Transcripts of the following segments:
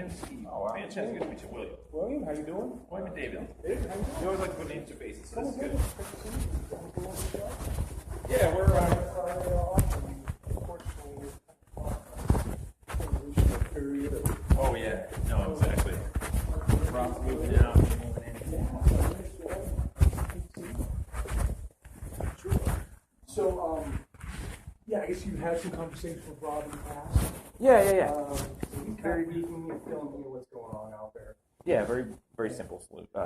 and Steve. Oh, wow. Man, chance good to meet you, William. William, how you doing? William and David. David, how you doing? You always like to put names to faces, so this is good. Yeah, Yeah, we're Friday off, and unfortunately, period of oh yeah, no, exactly. Rob's moving out, moving in. So, yeah, I guess you had some conversation with Rob in the past. Yeah. He's very briefing and telling me what's going on out there. Yeah, very simple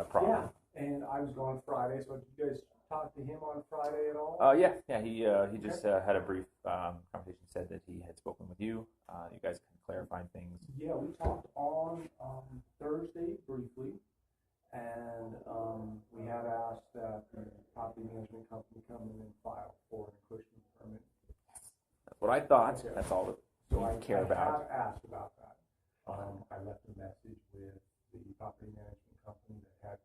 problem. Yeah, and I was gone Friday, so did you guys talk to him on Friday at all? He just had a brief conversation. Said that he had spoken with you. You guys can clarify things. Yeah, we talked on Thursday briefly, and we had asked that the property management company come in and file for an encroachment permit. That's what I thought. Okay. That's all that So we care about. I have asked about that. I left a message with the property management company that had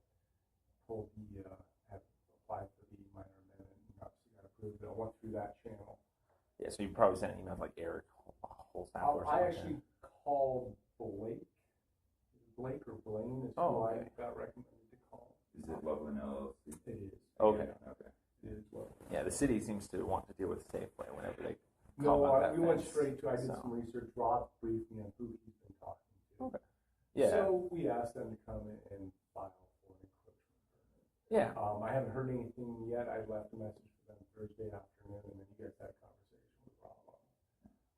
told me had applied for the minor amendment and obviously got approved. I went through that channel. Yeah, so you probably sent an email like Eric Holsap or something. I actually called Blake or Blaine is who I got recommended to call. Is it Loveland LLC? It is. Okay. Yeah, okay. It is Loveland. Yeah, the city seems to want to deal with Safeway whenever they call No, out that we went fence. straight to, I did some research, Rob briefed me on who he's been talking to. Okay. Yeah. So we asked them to come in and file for an encroachment permit. Yeah. I haven't heard anything yet. I left a message for them Thursday afternoon, and then you guys had a conversation with Rob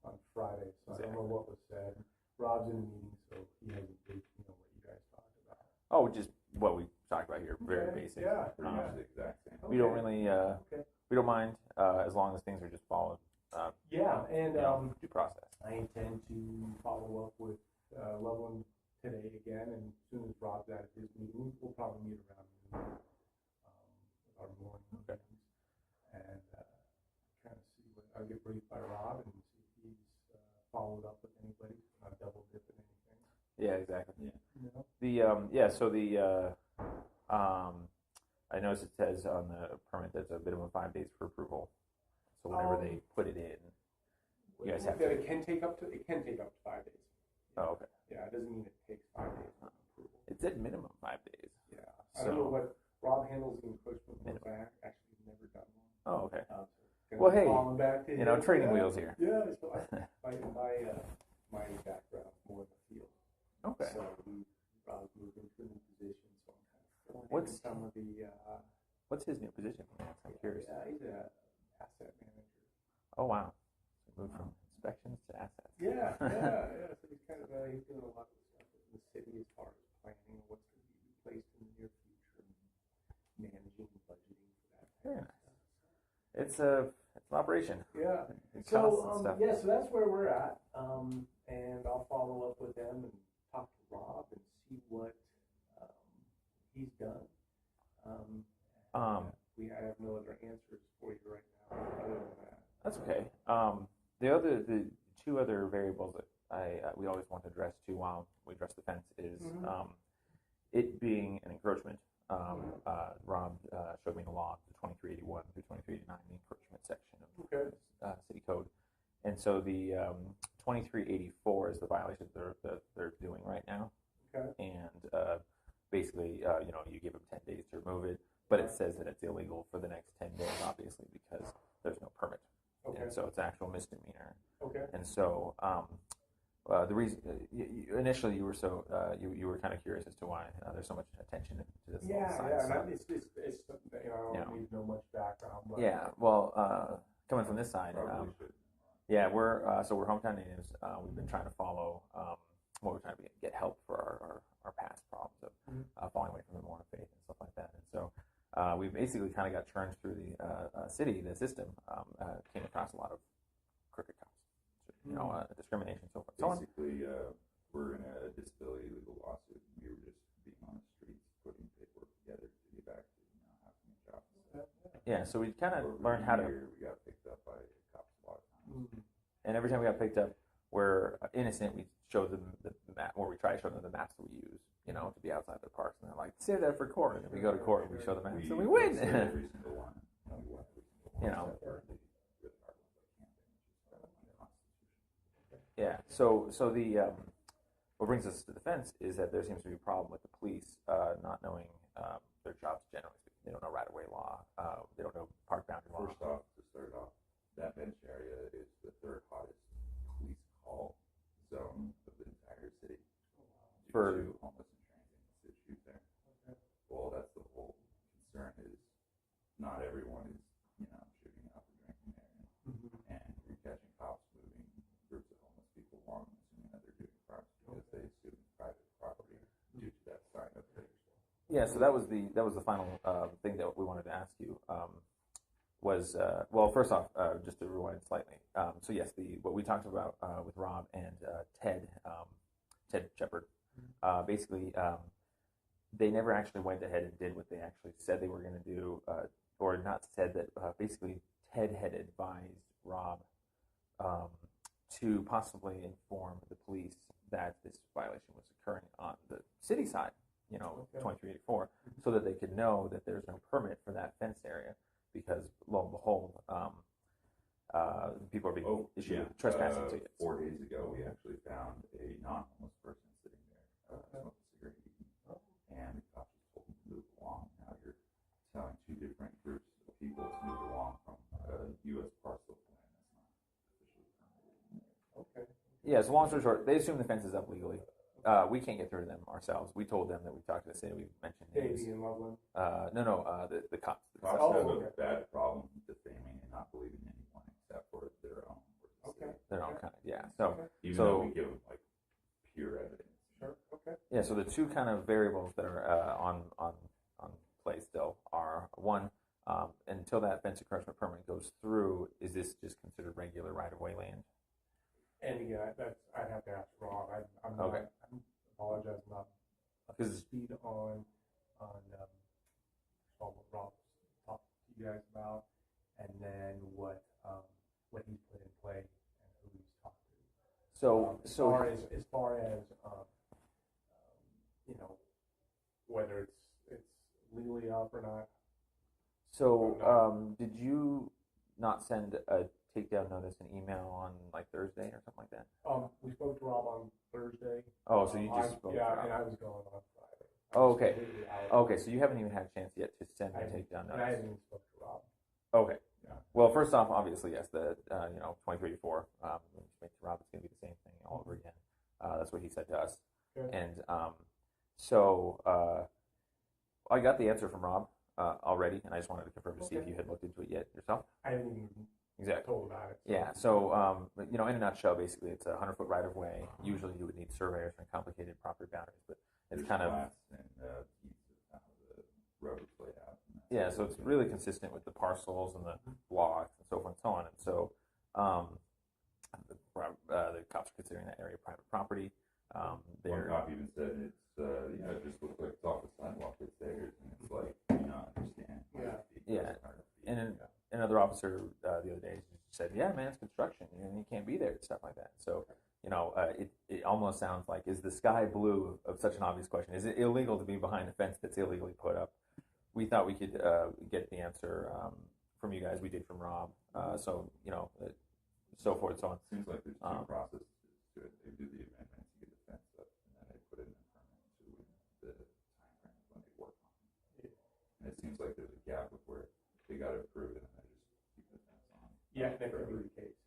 on Friday. So I don't know what was said. Rob's in a meeting, so he hasn't briefed me on what you guys talked about. Oh, just what we talked about here. Very Okay. basic. Yeah. Pretty much the exact same. We don't really. Okay. We don't mind as long as things are just followed. Yeah, and Due process. I intend to follow up with Loveland today again, and as soon as Rob's out of his meeting, we'll probably meet around noon, with our morning meetings, and kind of see what I'll get briefed by Rob and see if he's followed up with anybody, not double dipping anything. Yeah, exactly. Yeah. You know? I noticed it says on the permit there's a minimum 5 days for approval. So whenever they put it in, you guys have to. It can take up to 5 days. Oh, okay. Yeah, it doesn't mean it takes 5 days for approval. It said minimum 5 days. Yeah, I don't know what Rob handles the encroachment ones. I actually never done one. Oh, okay. So Well, hey, back to training wheels here. Yeah, so my background more in the field. Okay. So Rob's moved into a new position, so I'm kind of filling in What's- some of the. What's his new position? I'm curious. He's an asset manager. Oh, wow. So moved from inspections to assets. Yeah. So he's kind of he's doing a lot of stuff in the city as far as planning what's going to be replaced in the near future and managing and budgeting for that. Very nice. It's an operation. Yeah. It costs and So stuff. so that's where we're at, and I'll follow up with them and talk to Rob and see what he's done. I have no other answers for you right now other than that. That's okay. The two other variables that we always want to address too while we address the fence is it being an encroachment. Rob showed me the law, the 2381 through 2389, the encroachment section of city code, and so the 2384 is the violation that they're doing right now. Okay. And basically, you give them 10 days to remove it, but it says that it's illegal for the next 10 days, obviously, because there's no permit. Okay. And so it's an actual misdemeanor. Okay. And so the reason initially you were so you were kind of curious as to why there's so much attention to this. Yeah. stuff. And it's I don't need to know much background. But Yeah. Well, coming from this side, yeah, we're hometown natives. We've been trying to follow. We're trying to get help for our past problems of falling away from the moral faith and stuff like that. And so we basically kind of got churned through the city, the system. Came across a lot of crooked cops, discrimination, so forth. Basically, we're in a disability legal lawsuit. We were just being on the streets, putting paperwork together to get back to having a job. Yeah, so we kind of learned how to. We got picked up by cops a lot of times. And every time we got picked up, we're innocent. We showed them the map, or we try to show them the maps that we use, to be outside the parks. And they're like, "Save that for court." And then we go to court and we show the maps, and we win. Every single one. We won every single one. Except for the really hard ones like camping, which is part of the Constitution. Yeah. So what brings us to the fence is that there seems to be a problem with the police not knowing their jobs generally speaking. They don't know right-of-way law. They don't know park boundary law. First off, to start off, that bench area is the third hottest police call zone of the entire city. For due to homeless and transient issues there. Okay. Well, that's the whole concern is not everyone is, shooting up or drinking there. And you're catching cops moving groups of homeless people along, assuming that they're doing crimes because they assume it's private property due to that sign up there. Yeah, so that was the final thing that we wanted to ask you. Well, first off, just to rewind slightly. So yes, what we talked about with Rob and Ted Shepard, basically, they never actually went ahead and did what they actually said they were going to do, or not said that. Basically, Ted had advised Rob to possibly inform the police that this violation was occurring on the city side, 2384, so that they could know that there's no permit for that fenced area, because lo and behold, people are being issued trespassing tickets. 4 days ago, we actually found a non-homeless person sitting there smoking a cigarette, and the cops just told him to move along. Now you're telling two different groups of people to move along from a U.S. parcel plan that's not officially permitted. Okay. Yeah, so long story short, they assume the fence is up legally. We can't get through to them ourselves. We told them that we talked to the city. We mentioned names. Davey and Loveland. No, the cops. Cops have a bad problem defaming and not believing anyone except for their own. Their own kind, yeah. So even though we give them like pure evidence. Sure. Okay. Yeah. So the two kind of variables that are on play still are one, until that fence encroachment permit goes through, is this just considered regular right-of-way land? And again, I'd have to ask Rob. I'm not. Okay. I apologize, I'm not Because speed on what Rob talked to you guys about, and then what he's put in play and who he's talked to. As far as whether it's legally up or not. So did you not send a takedown notice and email on like Thursday or something like that? We spoke to Rob on Thursday. Oh, so you just spoke to Rob. And I was gone on Friday. Oh, okay. Okay, so you haven't even had a chance yet to send the takedown notice. I haven't even spoke to Rob. Okay. Yeah. Well, first off, obviously, yes, the 2384, when you speak to Rob, it's going to be the same thing all over again. That's what he said to us. Okay. And so I got the answer from Rob already, and I just wanted to confirm to see if you had looked into it yet yourself. I haven't even told about it. So. Yeah, so, in a nutshell, basically, it's a 100-foot right-of-way. Usually you would need surveyors and complicated property boundaries, but it's kind of... The road is laid out. Yeah, so it's really consistent with the parcels and the blocks and so forth and so on. And so the cops are considering that area private property. One cop even said it just looks like it's off the sidewalk, it's theirs, and it's like, understand. Yeah. And another officer the other day said, yeah, man, it's construction, you can't be there and stuff like that. So, it almost sounds like, is the sky blue of such an obvious question? Is it illegal to be behind a fence that's illegally put up? We thought we could get the answer from you guys. We did from Rob. So forth and so on. Seems like there's two processes to it. They do the amendment to get the fence up, and then they put it in the permit to the time frame when they work on it. And it seems like there's a gap of where they got to approve it, and then just keep the fence on. Yeah, that could be the case.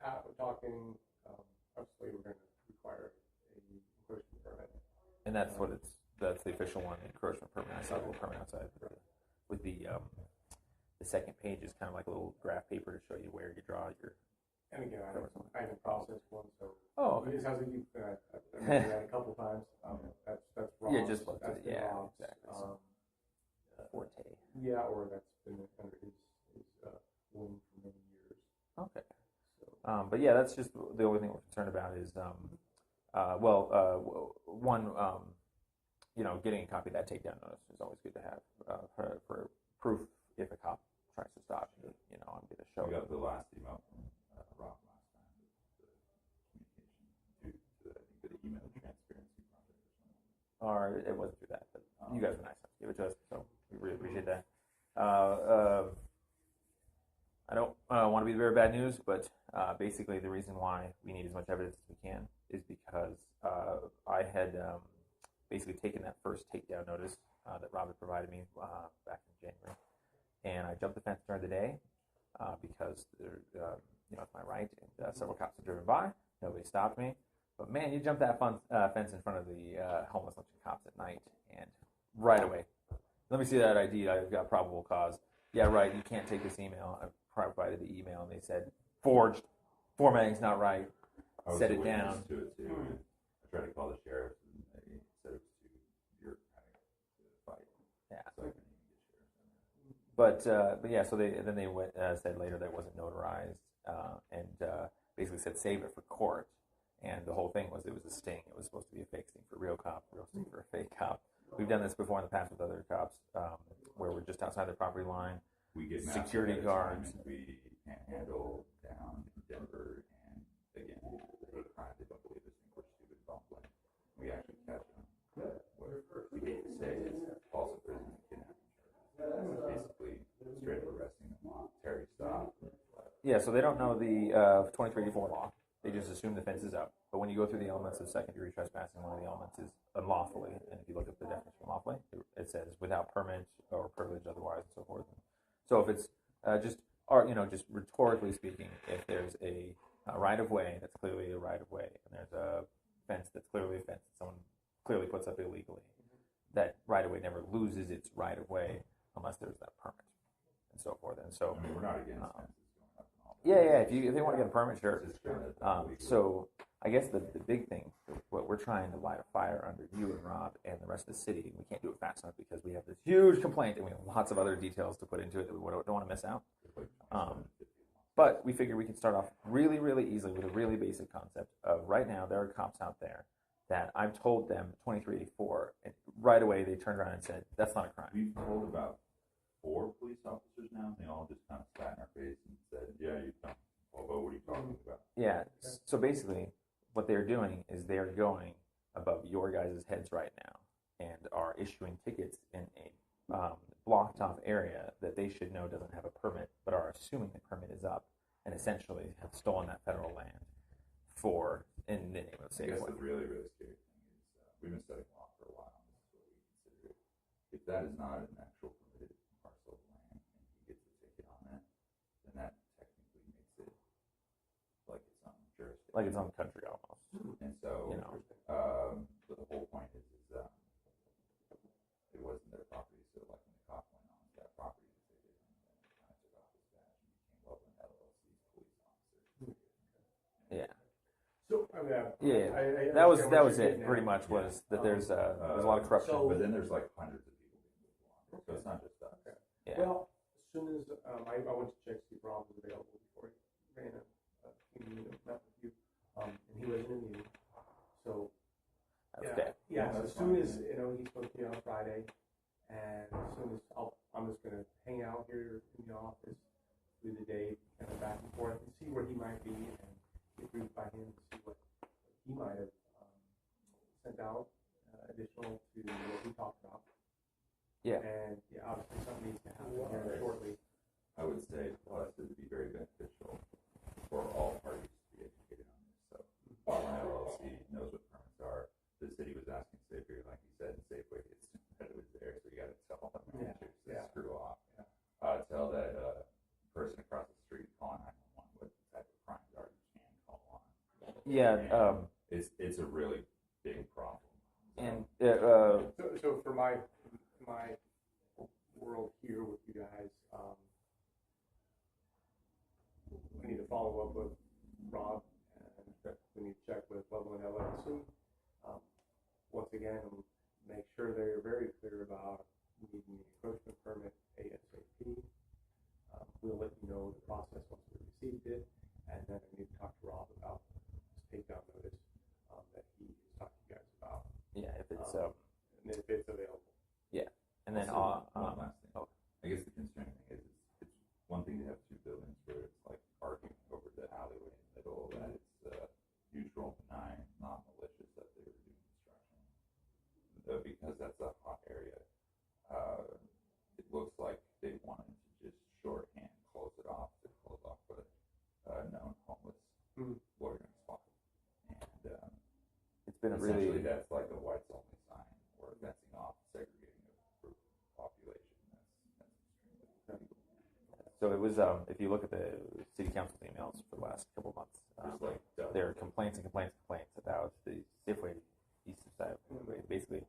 We're talking. Obviously, we're going to require a encroachment permit, and that's what it's. That's the official one, encroachment permit. I saw a little permit outside with the second page is kind of like a little graph paper to show you where you draw your. And again, I haven't processed one, so. Oh, okay. It sounds like you've I've done that a couple times. That's wrong. Yeah, just looked that's at it. Yeah, Rob's, exactly. Forte. Yeah, or that's been under his wing for many years. Okay. So. But yeah, that's just the only thing we're concerned about is one. Getting a copy of that takedown notice is always good to have for proof if a cop tries to stop you. I'm going to show. We got the last email from Rob last time. The communication due to the email transparency project or something. Or it wasn't through that, but you guys were nice enough to give it to us, so we really appreciate that. I don't. want to be the bearer of bad news, but basically the reason why we need as much evidence as we can is because I had basically taken that first takedown notice that Rob had provided me back in January, and I jumped the fence during the day because it's my right, and several cops had driven by. Nobody stopped me. But man, you jump that fence in front of the homeless lynching cops at night, and right away, let me see that ID. I've got probable cause. Yeah, right. You can't take this email. I provided the email, and they said forged. Formatting's not right. Set it down. To it too. I tried to call the sheriff, and they said it was too bureaucratic to fight. Yeah. So I couldn't even get sheriff. But yeah, so they went, said later that it wasn't notarized, and basically said save it for court. And the whole thing was it was a sting. It was supposed to be a fake sting for a real cop, real sting for a fake cop. We've done this before in the past with other cops, where we're just outside their property line. We get security guards. We panhandle down in Denver, and again, the hate crime, they don't believe this thing, we're stupid, don't blame. We actually catch them. What we hate to say is false imprisonment, kidnapping charges. Basically, straight up arresting them, Terry stop. Yeah, so they don't know the 2384 law. They just assume the fence is up. But when you go through the elements of second-degree trespassing, one of the elements is unlawfully. And if you look at the definition of unlawfully, it says without permit or privilege otherwise and so forth. So if it's just rhetorically speaking, if there's a right-of-way that's clearly a right-of-way, and there's a fence that's clearly a fence that someone clearly puts up illegally, that right-of-way never loses its right-of-way unless there's that permit and so forth. And so, I mean, we're not against fences. Yeah. If they want to get a permit, sure. So I guess the big thing, what we're trying to light a fire under you and Rob and the rest of the city, we can't do it fast enough because we have this huge complaint and we have lots of other details to put into it that we don't want to miss out. But we figure we can start off really, really easily with a really basic concept of right now there are cops out there that I've told them 2384, and right away they turned around and said, that's not a crime. We've told about 4 police officers now, and they all just kind of sat in our face and said, yeah, you come. Well, what are you talking about? Yeah, so basically what they're doing is they're going above your guys' heads right now and are issuing tickets in a blocked off area that they should know doesn't have a permit, but are assuming the permit is up and essentially have stolen that federal land in the name of I guess Safeway. the really, really scary thing is we've been studying law for a while, and this is what we consider it. If that is not an actual permitted parcel of land and he gets a ticket on that, then that technically makes it like its own jurisdiction. Like its own country almost. And so, but the whole point is it wasn't their property, so like when the cop went on to that property, they did, and then kind of took off his badge and became Loveland LLC's police officer. Yeah. So, That was it. Pretty much was that there's a lot of corruption. But then there's like hundreds of people being moved along, so it's not just us. Yeah. Well, as soon as I went to check to see if Rob was available before he ran a meeting, met with you, and he wasn't in the meeting. So That's okay. Yeah. Well, So as soon as he spoke to me on Friday, and as soon as I'm just gonna hang out here in the office through the day, kind of back and forth, and see where he might be, and get briefed by him to see what he might have sent out additional to what we talked about. Yeah. And obviously something needs to happen here shortly. I would say for us it would be very beneficial for all parties to be educated on this. So Loveland LLC knows what permits are. The city was asking Safeway, like you said, and Safeway gets that it was there, so you got to tell them managers to screw off. Yeah. Tell that person across the street calling 911 what type of crimes are you can call on. Yeah. It's a really big problem. And So for my world here with you guys, we need to follow up with Rob, and we need to check with Loveland LLC. Once again, make sure they're very clear about needing the encroachment permit ASAP. We'll let you know the process once we received it, and then I need to talk to Rob about this takedown notice that he talked to you guys about. yeah, if it's And if it's available. and then one last thing. I guess the concerning thing is it's one thing to have 2 buildings where it's like arguing over the alleyway in the middle, that it's neutral, benign, not malicious that they were doing construction. Because that's a hot area, it looks like they wanted to just shorthand close it off to close off really. Essentially, that's like a whites only sign or fencing off, segregating a population. That's So it was, if you look at the city council emails for the last couple of months, there are complaints about the Safeway east side. Basically,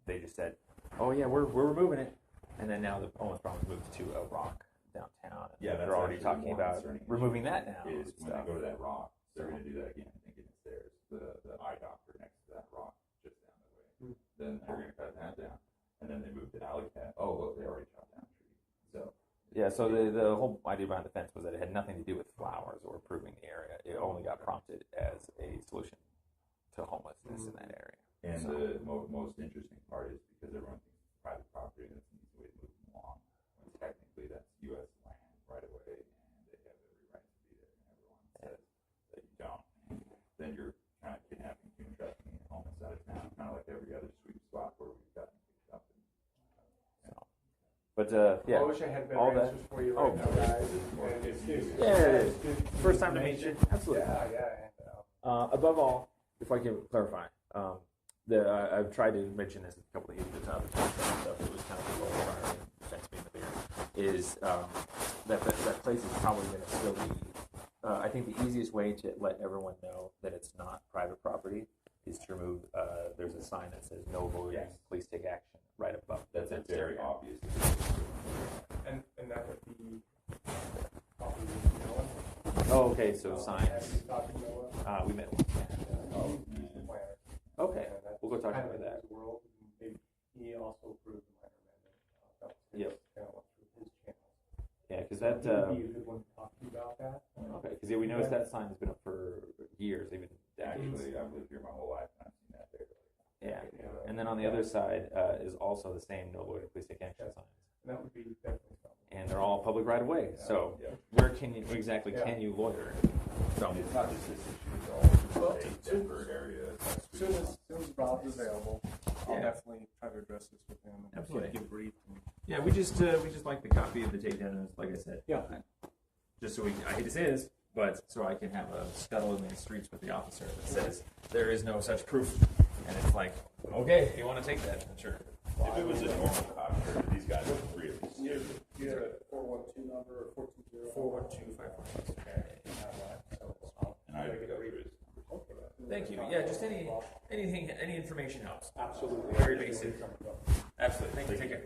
they just said, "Oh yeah, we're removing it," and then now the homeless problem moved to a rock downtown. And they're already talking about removing that now. Is when they go to that rock, they're going to do that again, thinking it's theirs. The eye doctor next to that rock, just down the way. Then they're going to cut that down, and then they move to Alley Cat. Oh look, they already chopped down a tree. So. Yeah, so the whole idea behind the fence was that it had nothing to do with flowers or improving the area. It only got prompted as a solution to homelessness in that area. And the most interesting part is because everyone thinks it's private property and it's an easy way to move them along. When technically that's U.S. land right away, and they have every right to be there. And everyone says that you don't, then you're kind of kidnapping, human trafficking, and homeless out of town, kind of like every other sweet spot where we've gotten picked up. But yeah, I wish I had better all that. answers for you right now, guys. Yeah, it is. First time to meet you. Absolutely. Yeah. Above all, if I can clarify, I've tried to mention this a couple of years ago, stuff. It was kind of the prior fence being the bigger. Is that place is probably going to still be. I think the easiest way to let everyone know that it's not private property is to remove. There's a sign that says "No voting, please take action" right above. That's a very obvious. And that would be probably Oh, okay. So signs. Noah. We met. Oh, he's the planner. Okay, And we'll go talk kind of about that. his world. He also approved the minor amendment. Yep. Kind of went through his channels. Yeah, because that. He'd be a good one to talk to you about that. Okay, because we noticed that sign has been up for years, even decades. Actually, I've lived here my whole life and I've seen that there. Yeah, and then on the other side is also the same "No voting, please take action" signs, And that would be definitely something. and they're all public right of way. So where can you exactly can you loiter? So It's not just this issue, it's all Well, a Denver area. As soon as Rob's available, I'll Yeah. definitely try to address this with him. And Absolutely. Give a brief. yeah, we just like the copy of the takedown, like I said. Yeah. Just so I hate to say this, but so I can have a scuttle in the streets with the officer that says there is no such proof, and it's like, okay, if you want to take that, sure. If it was a normal cop, sure, these guys would really. You have a 412 number or 420? 412-546. And I would go through his. Thank you. Yeah, just any information helps. Absolutely. Very basic. Absolutely. Thank you. Take care.